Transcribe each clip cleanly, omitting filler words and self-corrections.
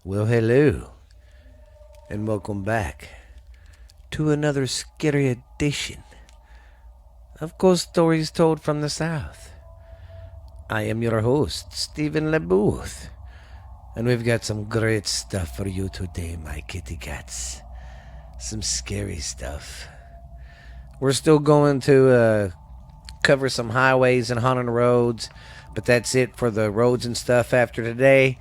Well, hello, and welcome back to another scary edition of Ghost Stories Told from the South. I am your host, Stephen LeBooth, and we've got some great stuff for you today, my kitty cats. Some scary stuff. We're still going to cover some highways and haunted roads, but that's it for the roads and stuff after today.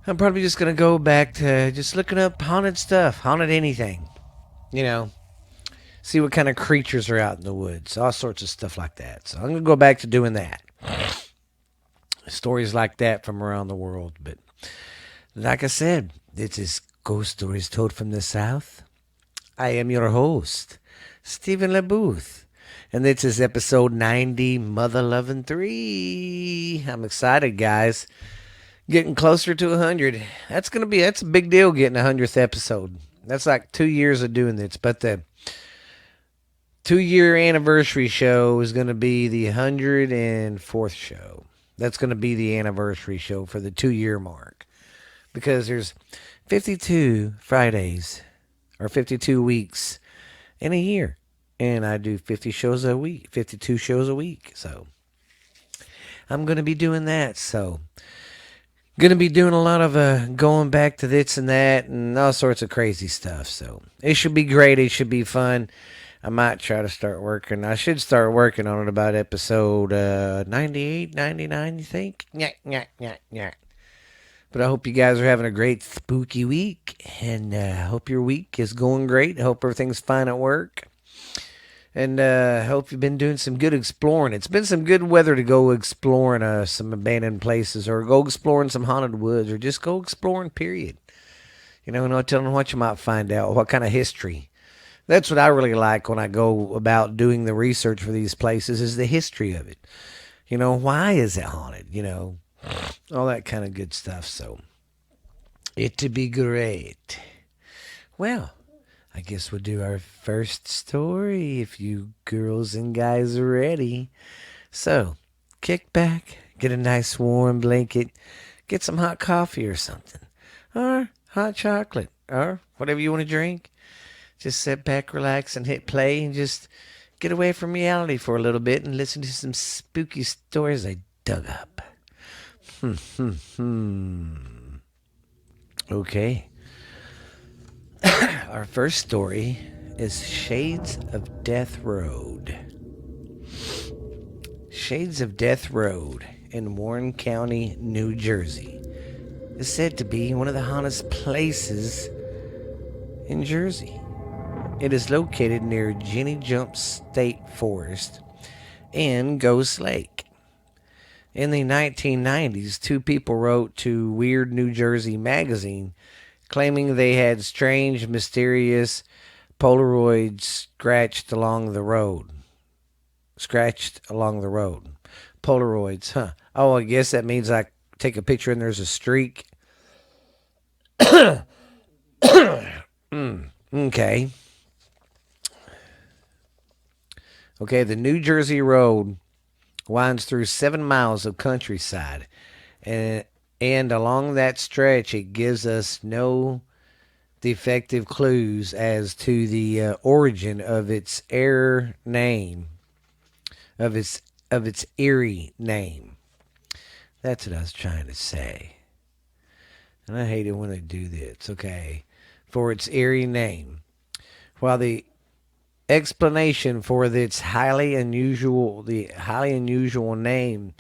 I'm probably just going to go back to just looking up haunted stuff, haunted anything. You know, see what kind of creatures are out in the woods, all sorts of stuff like that. So I'm going to go back to doing that. Stories like that from around the world. But like I said, this is Ghost Stories Told from the South. I am your host, Stephen LeBooth. And this is episode 90, Mother Lovin' 3. I'm excited, guys. Getting closer to 100. That's a big deal getting a 100th episode. That's like 2 years of doing this. But the 2-year anniversary show is going to be the 104th show. That's going to be the anniversary show for the 2-year mark. Because there's 52 Fridays or 52 weeks in a year. And I do 50 shows a week, 52 shows a week. So I'm going to be doing that. So going to be doing a lot of going back to this and that and all sorts of crazy stuff. So it should be great. It should be fun. I might try to start working. I should start working on it about episode 98, 99, you think? Yeah. But I hope you guys are having a great spooky week. And I hope your week is going great. I hope everything's fine at work. And I hope you've been doing some good exploring. It's been some good weather to go exploring some abandoned places or go exploring some haunted woods or just go exploring, period. You know, no telling what you might find out, what kind of history. That's what I really like when I go about doing the research for these places is the history of it. You know, why is it haunted? You know, all that kind of good stuff. So, it to be great. Well, I guess we'll do our first story if you girls and guys are ready. So, kick back, get a nice warm blanket, get some hot coffee or something, or hot chocolate, or whatever you want to drink. Just sit back, relax, and hit play and just get away from reality for a little bit and listen to some spooky stories I dug up. Okay. Our first story is Shades of Death Road. Shades of Death Road in Warren County, New Jersey is said to be one of the hauntest places in Jersey. It is located near Jenny Jump State Forest and Ghost Lake. In the 1990s, 2 people wrote to Weird New Jersey magazine claiming they had strange, mysterious Polaroids scratched along the road. Polaroids, huh? Oh, I guess that means I take a picture and there's a streak. Okay. Okay, the New Jersey Road winds through 7 miles of countryside, and along that stretch, it gives us no defective clues as to the origin of its eerie name. Of its eerie name. That's what I was trying to say. And I hate it when they do this. Okay, for its eerie name. While the explanation for its highly unusual name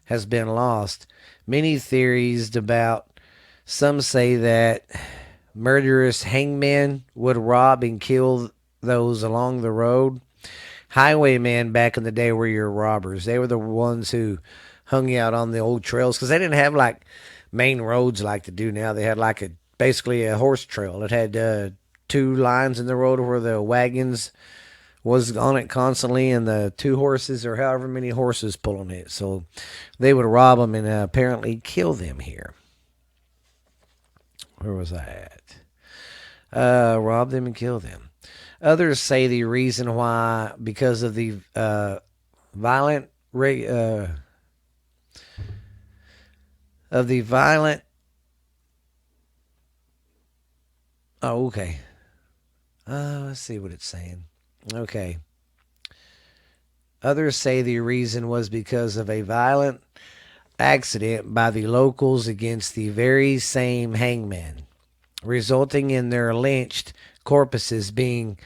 has been lost, many theories about. Some say that murderous hangmen would rob and kill those along the road. Highwaymen back in the day were your robbers. They were the ones who hung out on the old trails because they didn't have like main roads like they do now. They had like basically a horse trail. It had 2 lines in the road where the wagons was on it constantly and the 2 horses or however many horses pulling it. So they would rob them and apparently kill them here. Where was I at? Rob them and kill them. Others say the reason why, because of the violent Oh, okay. Let's see what it's saying. Okay. Others say the reason was because of a violent accident by the locals against the very same hangman, resulting in their lynched corpses being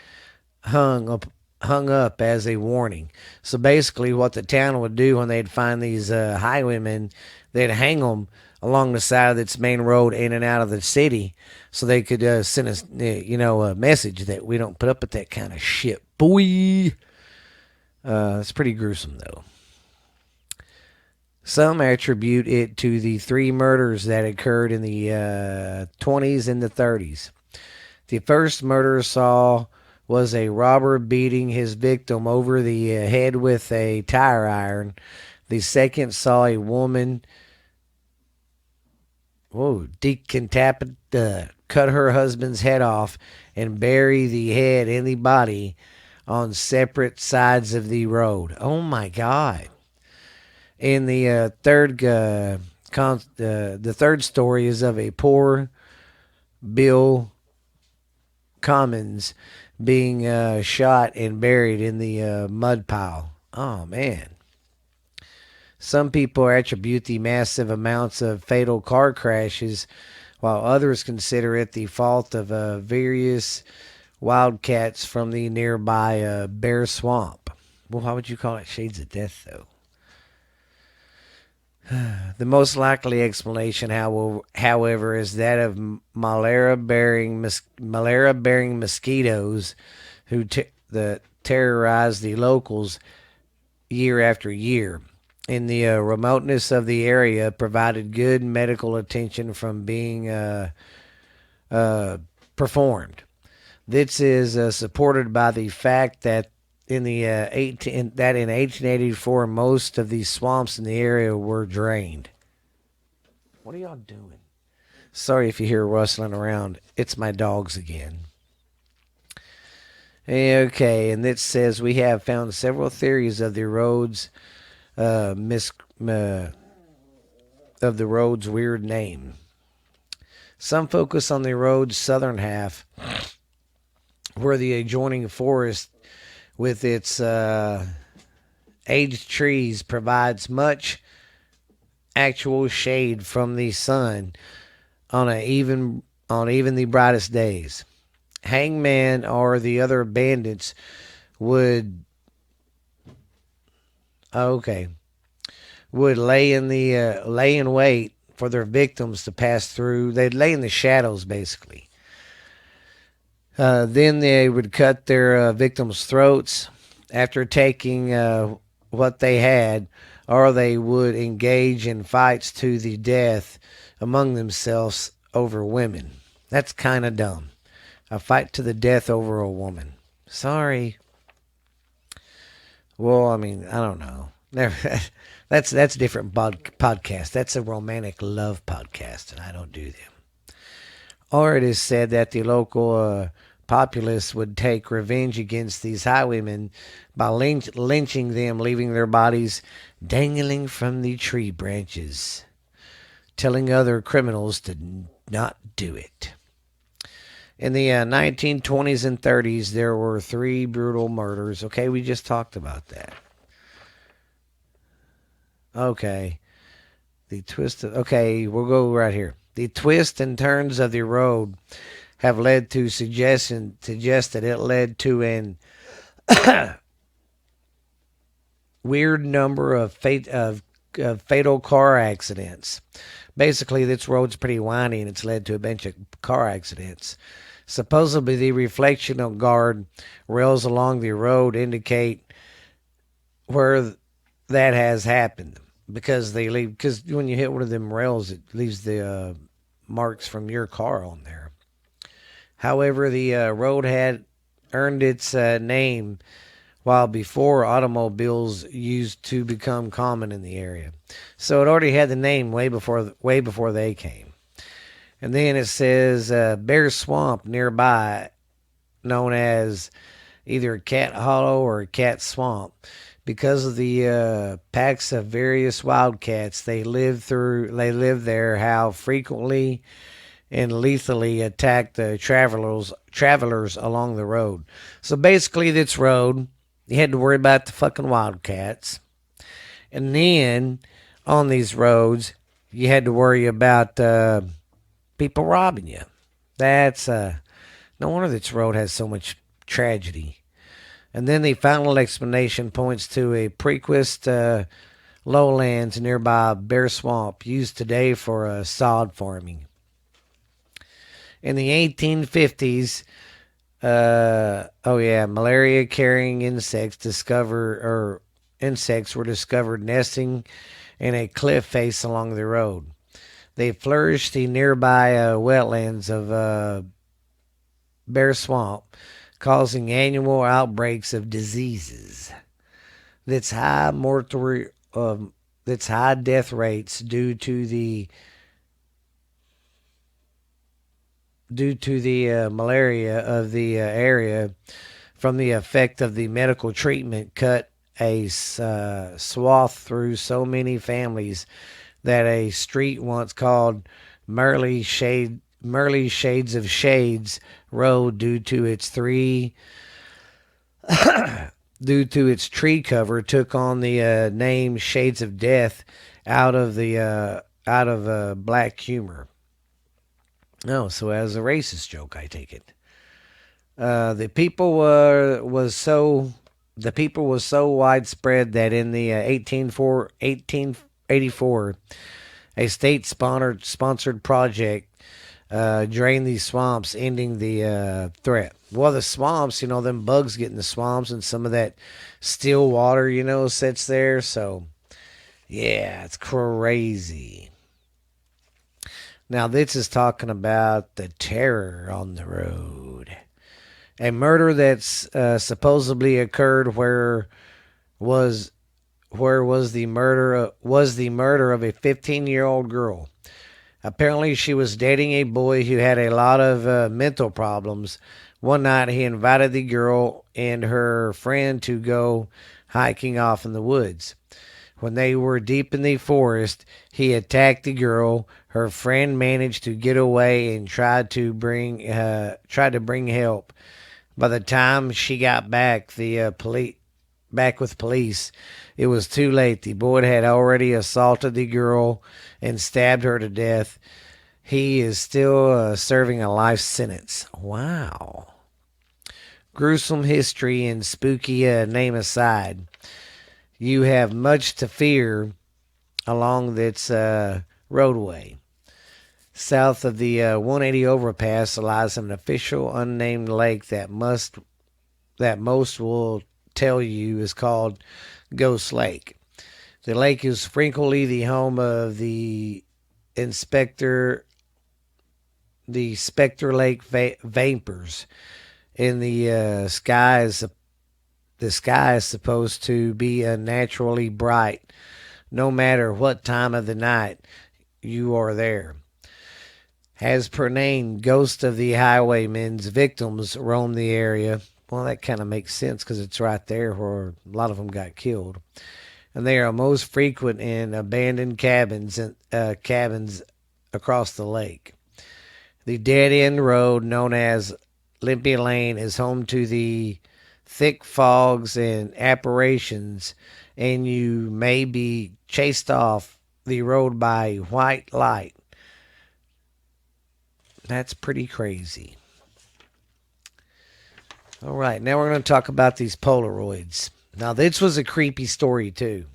hung up hung up as a warning. So basically, what the town would do when they'd find these highwaymen, they'd hang them along the side of its main road in and out of the city, so they could send us, a message that we don't put up with that kind of shit, boy. It's pretty gruesome, though. Some attribute it to the three murders that occurred in the 20s and the 30s. The first murder saw was a robber beating his victim over the head with a tire iron. The second saw a woman cut her husband's head off and bury the head and the body on separate sides of the road. Oh my God! And the third story is of a poor Bill Commons being shot and buried in the mud pile. Oh, man. Some people attribute the massive amounts of fatal car crashes, while others consider it the fault of various wildcats from the nearby Bear Swamp. Well, how would you call it shades of death, though? The most likely explanation, however, is that of malaria-bearing mosquitoes who terrorize the locals year after year. In the remoteness of the area, provided good medical attention from being performed. This is supported by the fact that in 1884 most of these swamps in the area were drained. What are y'all doing? Sorry if you hear rustling around. It's my dogs again. Okay, and it says we have found several theories of the road's weird name. Some focus on the road's southern half, where the adjoining forest with its aged trees provides much actual shade from the sun on even the brightest days. Hangman or the other bandits would lay in wait for their victims to pass through. They'd lay in the shadows, basically. Then they would cut their victims' throats after taking what they had, or they would engage in fights to the death among themselves over women. That's kind of dumb. A fight to the death over a woman. Sorry. Well, I mean, I don't know. That's a different podcast. That's a romantic love podcast, and I don't do them. Or it is said that the local populace would take revenge against these highwaymen by lynching them, leaving their bodies dangling from the tree branches, telling other criminals to not do it. In the 1920s and 30s, there were 3 brutal murders. Okay, we just talked about that. Okay. We'll go right here. The twists and turns of the road have led to suggest that it led to an weird number of fatal car accidents. Basically, this road's pretty windy and it's led to a bunch of car accidents. Supposedly, the reflection of guard rails along the road indicate where that has happened, because when you hit one of them rails, it leaves the marks from your car on there. However, the road had earned its name while before automobiles used to become common in the area. So it already had the name way before they came. And then it says Bear Swamp nearby, known as either Cat Hollow or Cat Swamp, because of the packs of various wildcats they live there. How frequently and lethally attacked the travelers along the road. So basically, this road, you had to worry about the fucking wildcats. And then on these roads, you had to worry about people robbing you. That's no wonder this road has so much tragedy. And then the final explanation points to a Prequist lowlands nearby Bear Swamp used today for sod farming. In the 1850s, malaria-carrying insects were discovered nesting in a cliff face along the road. They flourished the nearby wetlands of Bear Swamp, causing annual outbreaks of diseases. That's high death rates due to the malaria of the area from the effect of the medical treatment cut a swath through so many families that a street once called Merle Shades of Shades Road due to its tree cover took on the name Shades of Death out of black humor. Oh, so as a racist joke, I take it. The people was so widespread that in the 1884, a state-sponsored project drained these swamps, ending the threat. Well, the swamps, them bugs get in the swamps, and some of that still water, sits there. So, yeah, it's crazy. Now, this is talking about the terror on the road. A murder that's supposedly occurred where was the murder of a 15-year-old girl. Apparently, she was dating a boy who had a lot of mental problems. One night, he invited the girl and her friend to go hiking off in the woods. When they were deep in the forest, he attacked the girl. Her friend managed to get away and tried to bring help. By the time she got back, back with police, it was too late. The boy had already assaulted the girl and stabbed her to death. He is still serving a life sentence. Wow. Gruesome history and spooky name aside, you have much to fear along this roadway. South of the 180 overpass lies an official unnamed lake that most will tell you is called Ghost Lake. The lake is frequently the home of the Spectre Lake vapors. In the sky is supposed to be unnaturally bright, no matter what time of the night you are there. As per name, ghosts of the highwaymen's victims roam the area. Well, that kind of makes sense because it's right there where a lot of them got killed. And they are most frequent in abandoned cabins across the lake. The dead-end road known as Limpy Lane is home to the thick fogs and apparitions, and you may be chased off the road by white light. That's pretty crazy. All right, now we're going to talk about these Polaroids. Now, this was a creepy story, too.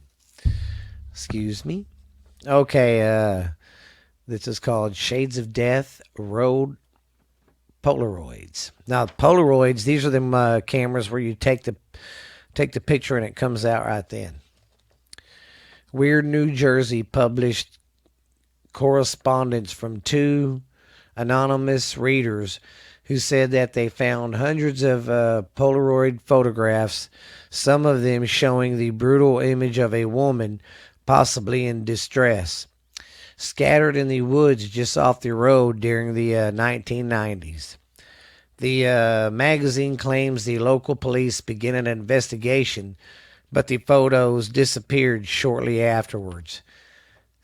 Excuse me. Okay, this is called Shades of Death Road Polaroids. Now, Polaroids, these are them cameras where you take the picture and it comes out right then. Weird New Jersey published correspondence from two anonymous readers who said that they found hundreds of Polaroid photographs, some of them showing the brutal image of a woman, possibly in distress, scattered in the woods just off the road during the 1990s. The magazine claims the local police began an investigation, but the photos disappeared shortly afterwards.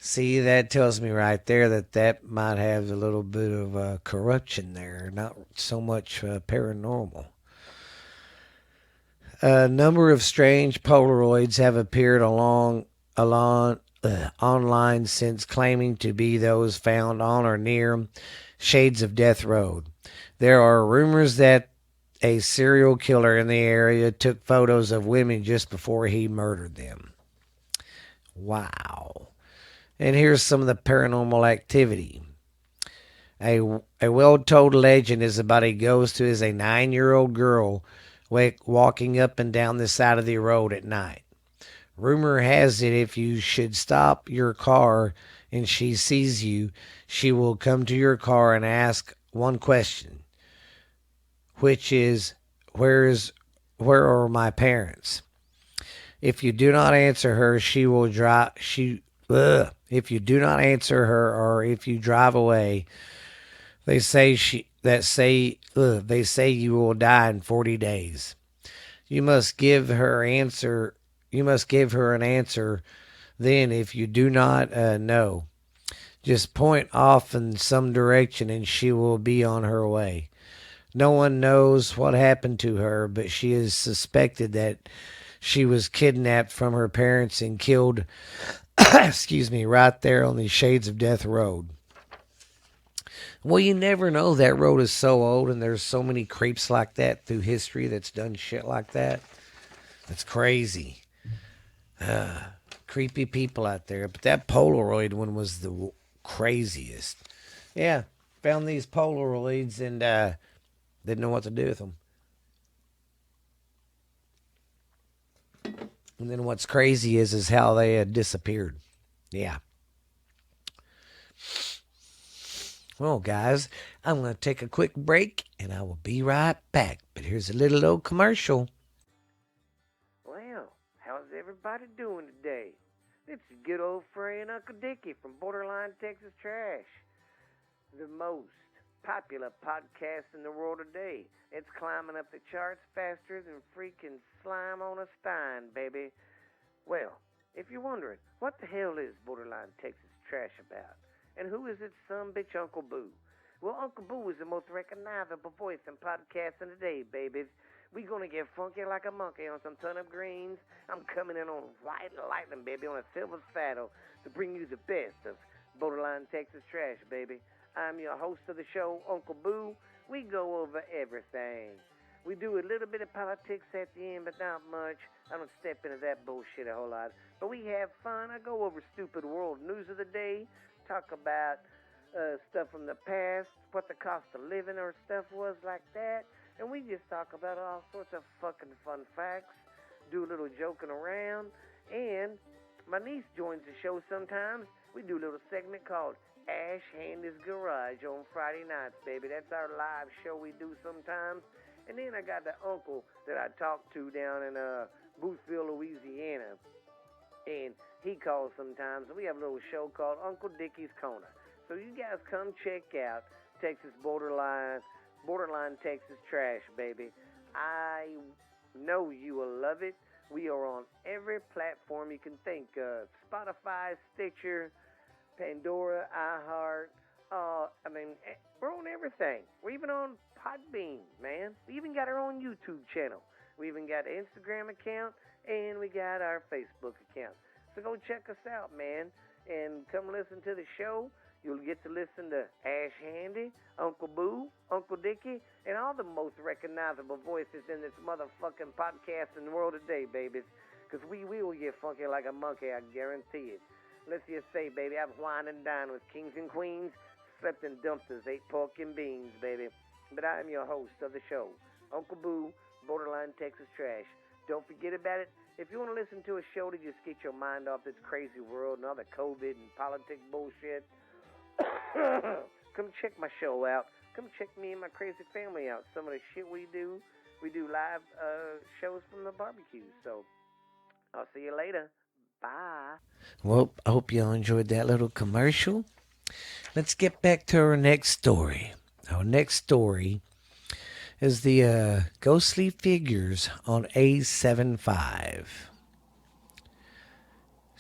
See, that tells me right there that that might have a little bit of corruption there, not so much paranormal. A number of strange Polaroids have appeared online since claiming to be those found on or near Shades of Death Road. There are rumors that a serial killer in the area took photos of women just before he murdered them. Wow. And here's some of the paranormal activity. A well told legend is about a ghost who is a 9-year-old girl walking up and down the side of the road at night. Rumor has it if you should stop your car and she sees you, she will come to your car and ask one question, which is, where are my parents? If you do not answer her, she will drive. If you do not answer her, or if you drive away, they say you will die in 40 days. You must give her answer. You must give her an answer. Then, if you do not know, just point off in some direction, and she will be on her way. No one knows what happened to her, but she is suspected that she was kidnapped from her parents and killed, excuse me, right there on the Shades of Death Road. Well, you never know. That road is so old, and there's so many creeps like that through history that's done shit like that. That's crazy. Creepy people out there. But that Polaroid one was the craziest. Yeah, found these Polaroids and didn't know what to do with them. And then what's crazy is how they had disappeared. Yeah. Well, guys, I'm going to take a quick break and I will be right back. But here's a little old commercial. Well, how's everybody doing today? This is good old Frey and Uncle Dickie from Borderline Texas Trash, the most popular podcast in the world today. It's climbing up the charts faster than freaking slime on a stein, baby. Well, if you're wondering, what the hell is Borderline Texas Trash about? And who is its son bitch Uncle Boo? Well, Uncle Boo is the most recognizable voice in podcasting today, babies. We gonna get funky like a monkey on some turnip greens. I'm coming in on white lightning, baby, on a silver saddle to bring you the best of Borderline Texas Trash, baby. I'm your host of the show, Uncle Boo. We go over everything. We do a little bit of politics at the end, but not much. I don't step into that bullshit a whole lot. But we have fun. I go over stupid world news of the day, talk about stuff from the past, what the cost of living or stuff was like that. And we just talk about all sorts of fucking fun facts, do a little joking around. And my niece joins the show sometimes. We do a little segment called Ash Handy's Garage on Friday nights, baby. That's our live show we do sometimes. And then I got the uncle that I talk to down in Boothville, Louisiana. And he calls sometimes. We have a little show called Uncle Dickie's Corner. So you guys come check out Texas Borderline Texas Trash, baby. I know you will love it. We are on every platform you can think of. Spotify, Stitcher, Pandora, iHeart. We're on everything. We're even on Podbean, man. We even got our own YouTube channel. We even got an Instagram account, and we got our Facebook account. So go check us out, man, and come listen to the show. You'll get to listen to Ash Handy, Uncle Boo, Uncle Dickie, and all the most recognizable voices in this motherfucking podcast in the world today, babies. Because we will get funky like a monkey, I guarantee it. Let's just say, baby, I've wined and dined with kings and queens, slept in dumpsters, ate pork and beans, baby. But I am your host of the show, Uncle Boo, Borderline Texas Trash. Don't forget about it. If you want to listen to a show to just get your mind off this crazy world and all the COVID and politics bullshit, come check my show out. Come check me and my crazy family out. Some of the shit we do live shows from the barbecue. So I'll see you later. Bye. Well, I hope y'all enjoyed that little commercial. Let's get back to our next story. Our next story is the ghostly figures on A75.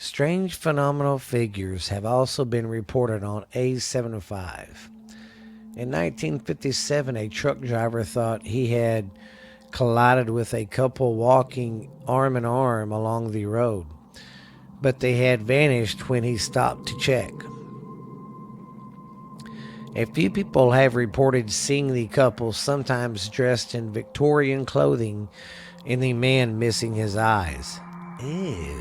Strange phenomenal figures have also been reported on A75. In 1957, a truck driver thought he had collided with a couple walking arm in arm along the road, but they had vanished when he stopped to check. A few people have reported seeing the couple, sometimes dressed in Victorian clothing, and the man missing his eyes. Ew.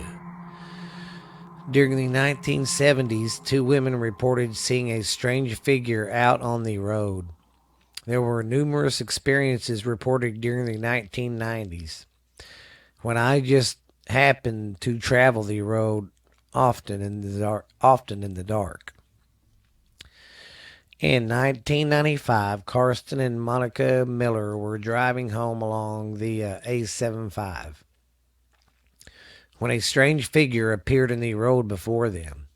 During the 1970s, two women reported seeing a strange figure out on the road. There were numerous experiences reported during the 1990s when I just happened to travel the road often in the dark. In 1995, Karsten and Monica Miller were driving home along the A75 when a strange figure appeared in the road before them.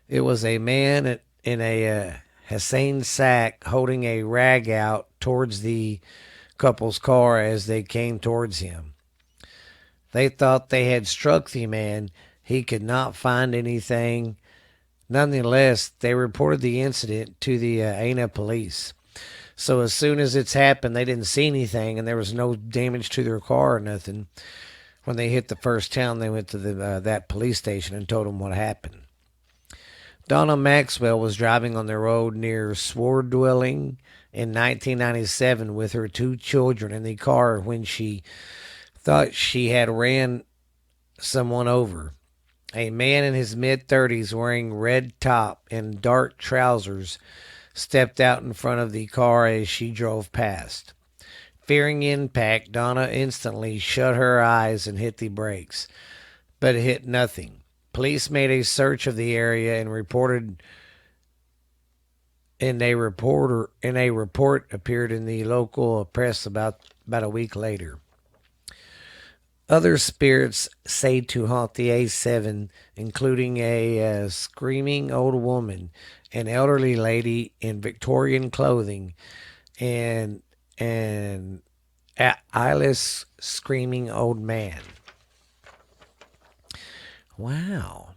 It was a man in a Hessian sack holding a rag out towards the couple's car as they came towards him. They thought they had struck the man. He could not find anything. Nonetheless, they reported the incident to the Ana police. So as soon as it's happened, they didn't see anything, and there was no damage to their car or nothing. When they hit the first town, they went to that police station and told them what happened. Donna Maxwell was driving on the road near Sword Dwelling in 1997 with her two children in the car when she thought she had ran someone over. A man in his mid-30s wearing red top and dark trousers stepped out in front of the car as she drove past. Fearing impact, Donna instantly shut her eyes and hit the brakes, but it hit nothing. Police made a search of the area and a report appeared in the local press about a week later. Other spirits say to haunt the A7, including a screaming old woman, an elderly lady in Victorian clothing, and an eyeless screaming old man. Wow.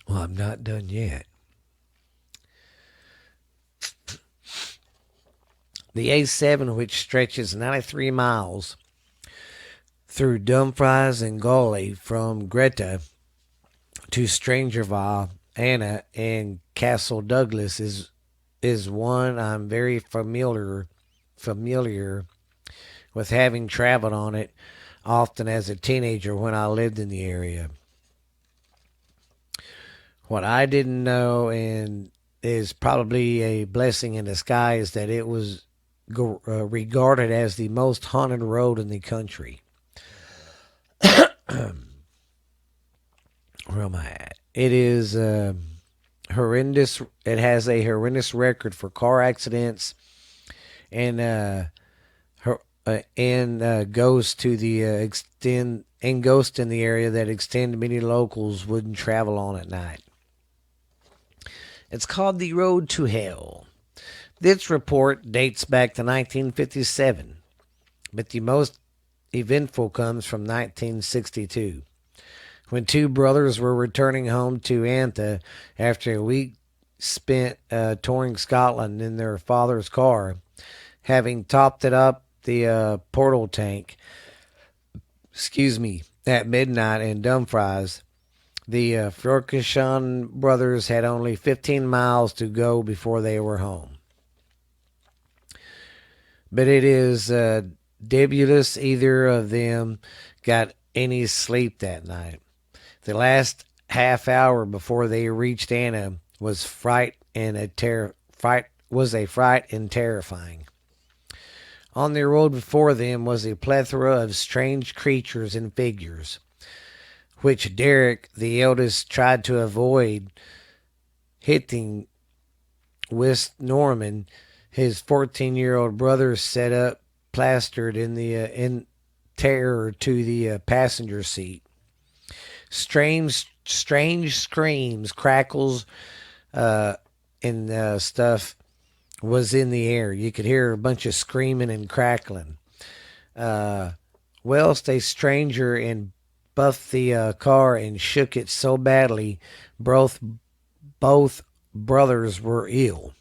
Well, I'm not done yet. The A7, which stretches 93 miles through Dumfries and Gawley from Greta to Strangerville, Anna, and Castle Douglas, is one I'm very familiar with, having traveled on it often as a teenager when I lived in the area. What I didn't know, and is probably a blessing in disguise, that it was regarded as the most haunted road in the country. Where am I at? It is horrendous. It has a horrendous record for car accidents and ghosts to the extend and ghosts in the area that extend many locals wouldn't travel on at night. It's called the Road to Hell. This report dates back to 1957, but the most eventful comes from 1962, when two brothers were returning home to Antha after a week spent touring Scotland in their father's car, having topped it up the portal tank. At midnight in Dumfries. The Ferguson brothers had only 15 miles to go before they were home. But it is debulous either of them got any sleep that night. The last half hour before they reached Anna was fright and terrifying. On the road before them was a plethora of strange creatures and figures, which Derek, the eldest, tried to avoid hitting with Norman. His 14-year-old brother set up plastered in terror to the passenger seat. Strange screams, crackles, and stuff was in the air. You could hear a bunch of screaming and crackling. Uh, whilst a stranger and buffed the car and shook it so badly, both brothers were ill.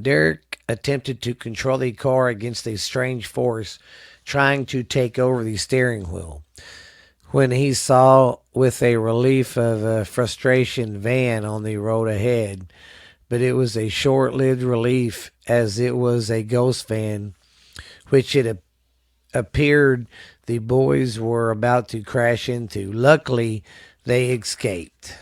Derek attempted to control the car against a strange force trying to take over the steering wheel. When he saw, with a relief of a frustration, van on the road ahead, but it was a short lived relief as it was a ghost van, which it appeared the boys were about to crash into. Luckily, they escaped.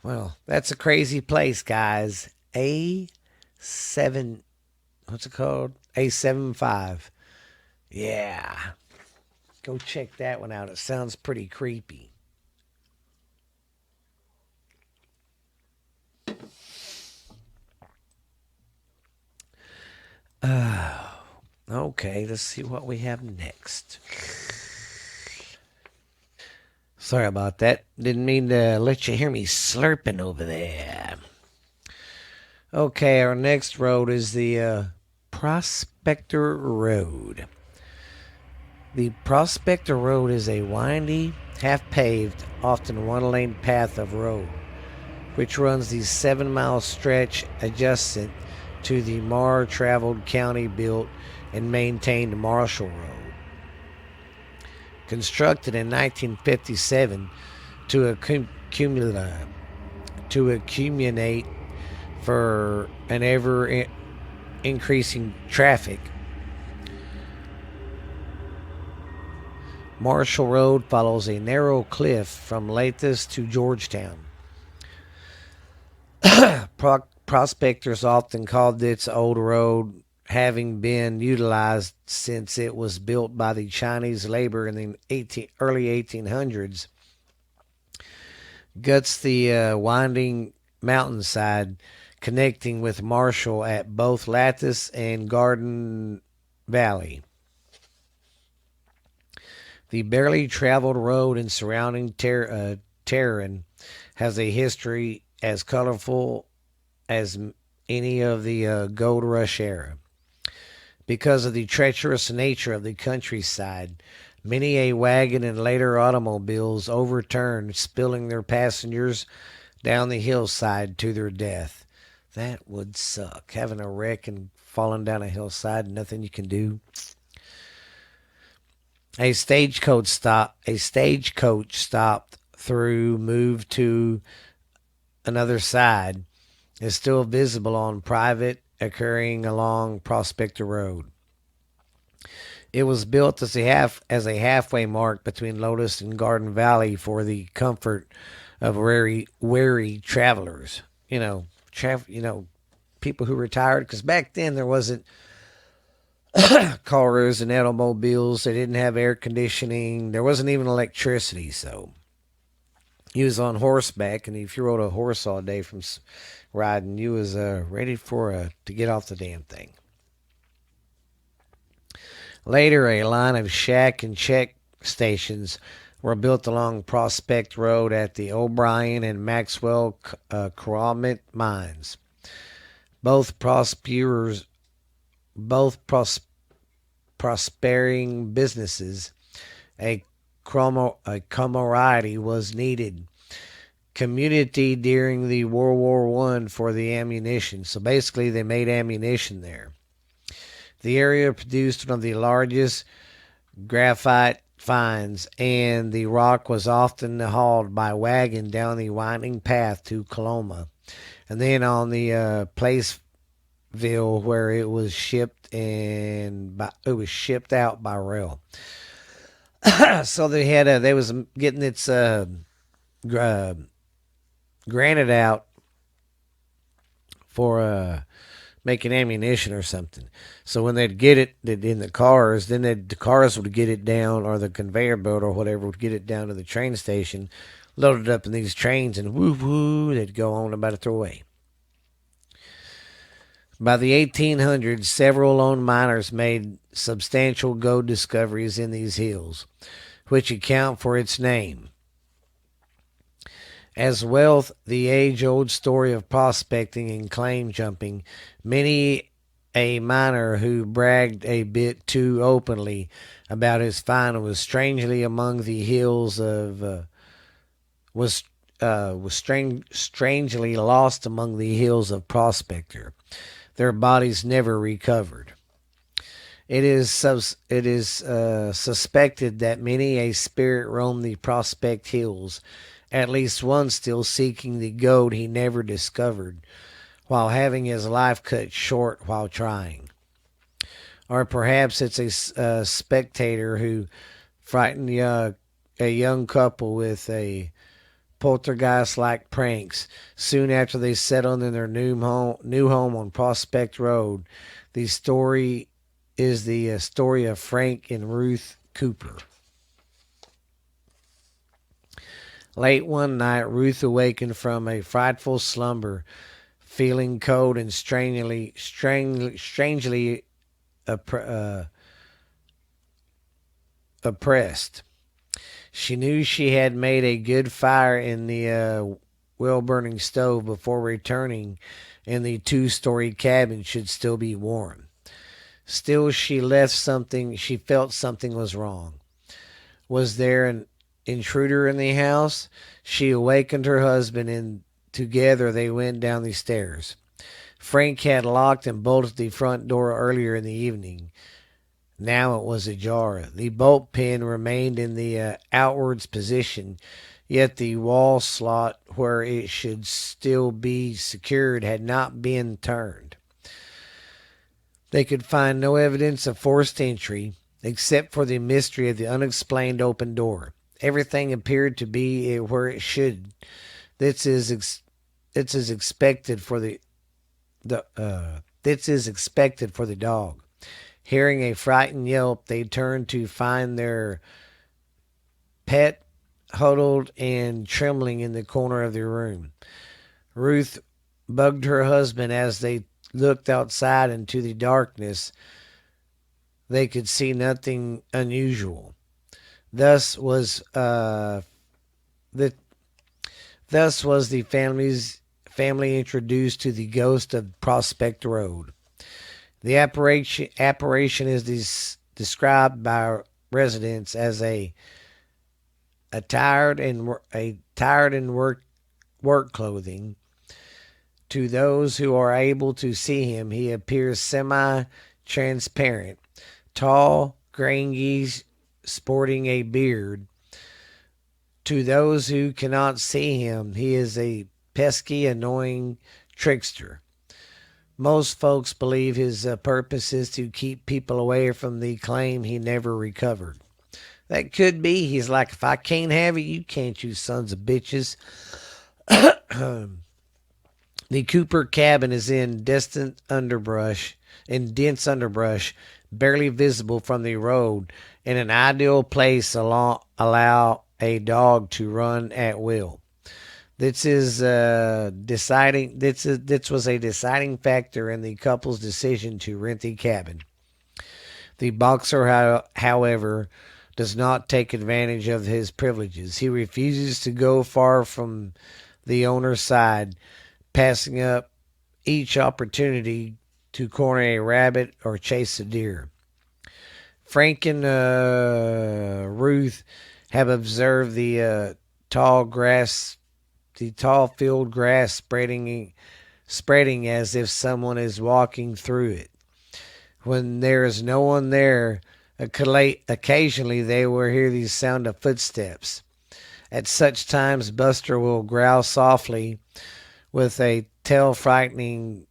Well, that's a crazy place, guys. A7, what's it called? A75. Yeah. Go check that one out. It sounds pretty creepy. Okay, let's see what we have next. Sorry about that. Didn't mean to let you hear me slurping over there. Okay, our next road is the Prospector Road. The Prospector Road is a windy, half paved, often one lane path of road, which runs the 7 mile stretch adjacent to the more traveled county built and maintained Marshall Road. Constructed in 1957 to accumulate for an ever increasing traffic, Marshall Road follows a narrow cliff from Lathis to Georgetown. Prospectors often called this old road, having been utilized since it was built by the Chinese labor in the early 1800s, guts the winding mountainside connecting with Marshall at both Lathis and Garden Valley. The barely traveled road and surrounding terrain has a history as colorful as any of the Gold Rush era. Because of the treacherous nature of the countryside, many a wagon and later automobiles overturned, spilling their passengers down the hillside to their death. That would suck. Having a wreck and falling down a hillside, nothing you can do. A stagecoach stopped through, moved to another side, is still visible on private occurring along Prospector Road. It was built as a halfway mark between Lotus and Garden Valley for the comfort of weary travelers. People who retired, because back then there wasn't cars and automobiles. They didn't have air conditioning. There wasn't even electricity. So you was on horseback, and if you rode a horse all day from riding, you was ready to get off the damn thing. Later, a line of shack and check stations were built along Prospect Road at the O'Brien and Maxwell Kermit mines. Both prospering businesses. A camaraderie was needed. Community during the World War One for the ammunition. So basically, they made ammunition there. The area produced one of the largest graphite finds, and the rock was often hauled by wagon down the winding path to Coloma, and then on the Placeville, where it was shipped out by rail. So they was getting its granted out for making ammunition or something. So when they'd get it in the cars, then the cars would get it down, or the conveyor belt or whatever would get it down to the train station, load it up in these trains, and woo woo, they'd go on about it their way. By the 1800s, several lone miners made substantial gold discoveries in these hills, which account for its name. As well, the age-old story of prospecting and claim jumping. Many a miner who bragged a bit too openly about his find was strangely among the hills of was strangely lost among the hills of Prospector. Their bodies never recovered. It is suspected that many a spirit roamed the Prospect Hills, at least one still seeking the gold he never discovered, while having his life cut short while trying. Or perhaps it's a spectator who frightened a young couple with a poltergeist-like pranks soon after they settled in their new home on Prospect Road. The story is the story of Frank and Ruth Cooper. Late one night, Ruth awakened from a frightful slumber, feeling cold and strangely oppressed. She knew she had made a good fire in the well-burning stove before returning, and the two-story cabin should still be warm. Still, she felt something was wrong. Was there an intruder in the house? She awakened her husband, and together they went down the stairs. Frank had locked and bolted the front door earlier in the evening. Now it was ajar. The bolt pin remained in the outwards position, yet the wall slot where it should still be secured had not been turned. They could find no evidence of forced entry, except for the mystery of the unexplained open door. Everything appeared to be where it should. This is expected for this is expected for the dog. Hearing a frightened yelp, they turned to find their pet huddled and trembling in the corner of the room. Ruth bugged her husband as they looked outside into the darkness. They could see nothing unusual. Thus was the family introduced to the ghost of Prospector Road. The apparition is described by residents as a tired in work clothing. To those who are able to see him, he appears semi-transparent, tall, grangy, sporting a beard. To those who cannot see him, he is a pesky, annoying trickster. Most folks believe his purpose is to keep people away from the claim he never recovered. That could be. He's like, if I can't have it, you can't, you sons of bitches. The Cooper cabin is in dense underbrush, barely visible from the road, in an ideal place allow a dog to run at will. This was a deciding factor in the couple's decision to rent the cabin. The boxer, however, does not take advantage of his privileges. He refuses to go far from the owner's side, passing up each opportunity to corner a rabbit or chase a deer. Frank and Ruth have observed the tall field grass spreading as if someone is walking through it. When there is no one there, occasionally they will hear the sound of footsteps. At such times, Buster will growl softly, with a tail frightening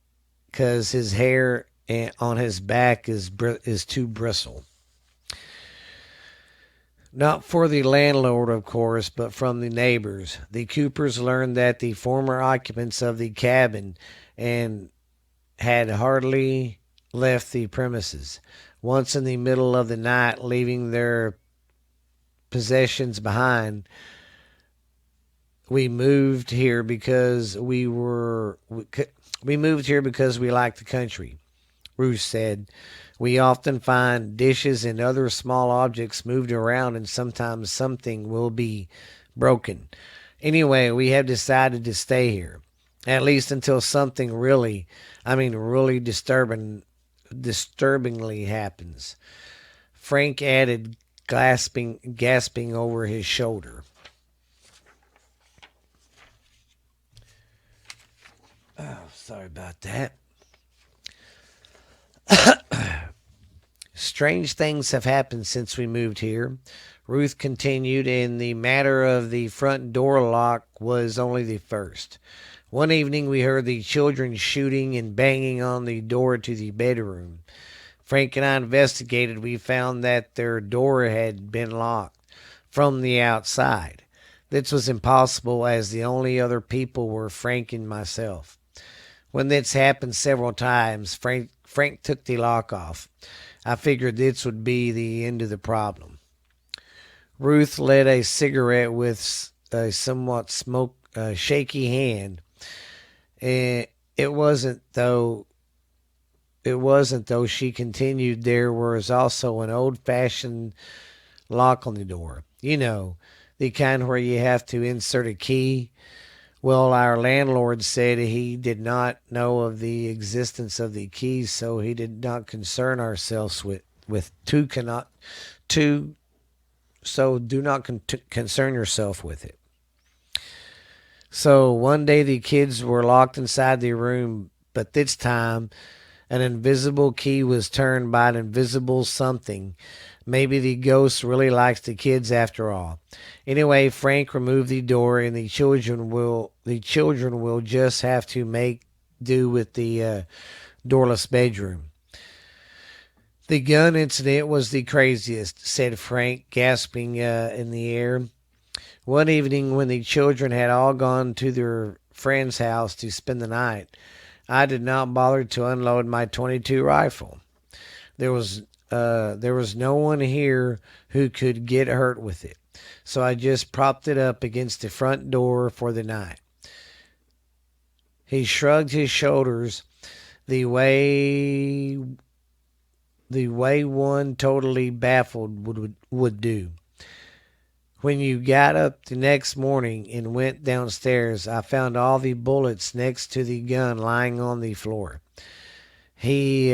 because his hair on his back is too bristle. Not for the landlord, of course, but from the neighbors. The Coopers learned that the former occupants of the cabin and had hardly left the premises. Once in the middle of the night, leaving their possessions behind, we moved here because we like the country, Ruth said. We often find dishes and other small objects moved around, and sometimes something will be broken. Anyway, we have decided to stay here, at least until something really, really disturbingly happens. Frank added, gasping over his shoulder. Oh, sorry about that. Strange things have happened since we moved here, Ruth continued, and the matter of the front door lock was only the first. One evening we heard the children shooting and banging on the door to the bedroom. Frank and I investigated. We found that their door had been locked from the outside. This was impossible, as the only other people were Frank and myself. When this happened several times, Frank took the lock off. I figured this would be the end of the problem. Ruth lit a cigarette with a somewhat shaky hand. And it wasn't though. It wasn't though. She continued. There was also an old-fashioned lock on the door. You know, the kind where you have to insert a key. Well, our landlord said he did not know of the existence of the keys, so he did not concern ourselves with two cannot two. So do not concern yourself with it. So one day the kids were locked inside the room, but this time an invisible key was turned by an invisible something. Maybe the ghost really likes the kids after all. Anyway, Frank removed the door, and the children will just have to make do with the doorless bedroom. The gun incident was the craziest, said Frank, gasping in the air. One evening, when the children had all gone to their friend's house to spend the night, I did not bother to unload my .22 rifle. There was no one here who could get hurt with it, so I just propped it up against the front door for the night. He shrugged his shoulders the way one totally baffled would do. When you got up the next morning and went downstairs, I found all the bullets next to the gun lying on the floor. He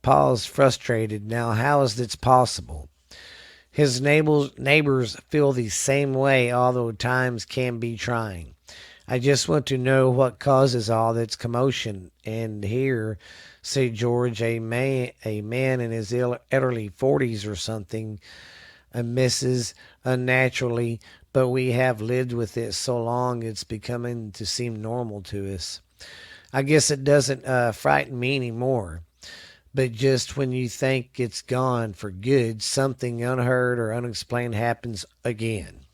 paused, frustrated. Now, how is this possible? His neighbors feel the same way, although times can be trying. I just want to know what causes all this commotion. And here, said George, a man in his elderly 40s or something, misses unnaturally, but we have lived with it so long it's becoming to seem normal to us. I guess it doesn't frighten me anymore, but just when you think it's gone for good, something unheard or unexplained happens again.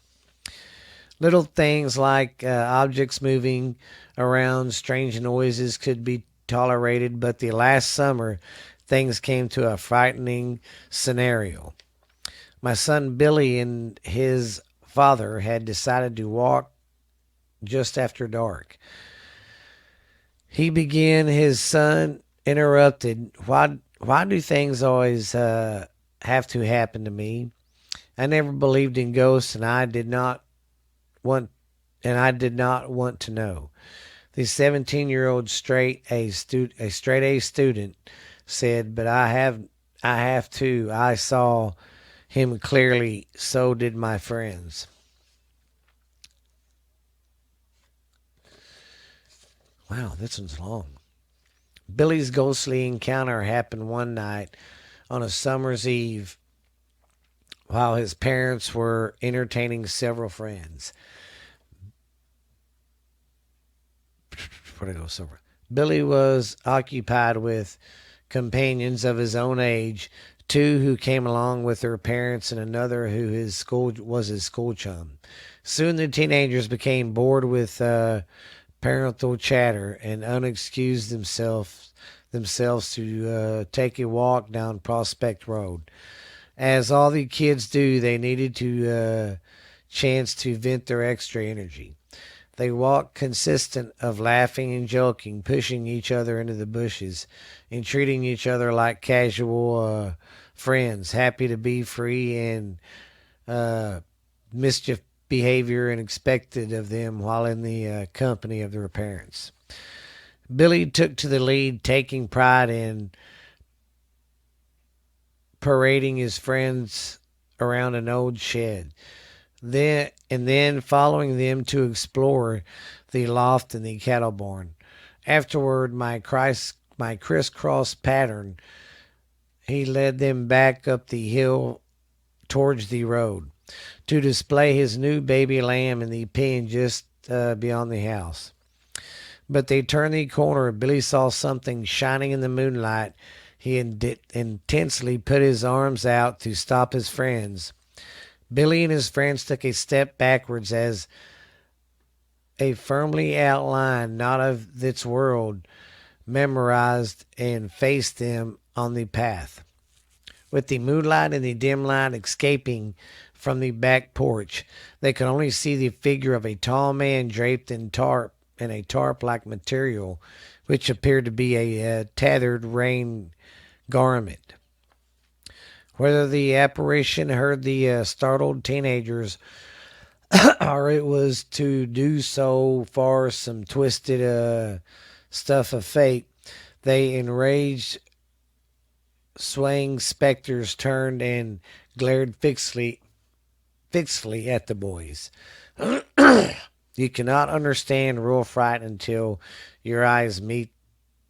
Little things like objects moving around, strange noises could be tolerated, but the last summer things came to a frightening scenario. My son Billy and his father had decided to walk just after dark. He began. His son interrupted. Why do things always have to happen to me? I never believed in ghosts, and I did not want to know. The 17-year-old straight A student said, "But I have too. I saw him clearly. So did my friends." Wow, this one's long. Billy's ghostly encounter happened one night on a summer's eve while his parents were entertaining several friends. Where'd I go? Somewhere. Billy was occupied with companions of his own age, two who came along with their parents and another who was his school chum. Soon the teenagers became bored with parental chatter and unexcused themselves to take a walk down Prospector Road. As all the kids do, they needed to chance to vent their extra energy. They walked consistent of laughing and joking, pushing each other into the bushes, and treating each other like casual friends, happy to be free and mischief behavior and expected of them while in the company of their parents. Billy took to the lead, taking pride in parading his friends around an old shed. Then following them to explore the loft and the cattle barn. Afterward, my crisscross pattern, he led them back up the hill towards the road to display his new baby lamb in the pen just beyond the house. But they turned the corner and Billy saw something shining in the moonlight. He intensely put his arms out to stop his friends. Billy and his friends took a step backwards as a firmly outlined, not of this world, memorized and faced them on the path. With the moonlight and the dim light escaping from the back porch, they could only see the figure of a tall man draped in a tarp-like material, which appeared to be a tattered rain garment. Whether the apparition heard the startled teenagers or it was to do so for some twisted stuff of fate, they enraged swaying specters turned and glared fixedly at the boys. You cannot understand real fright until your eyes meet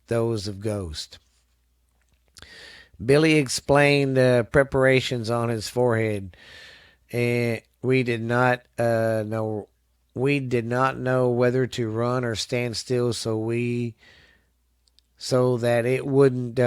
those of Ghost. Billy explained the preparations on his forehead, and we did not know whether to run or stand still, so that it wouldn't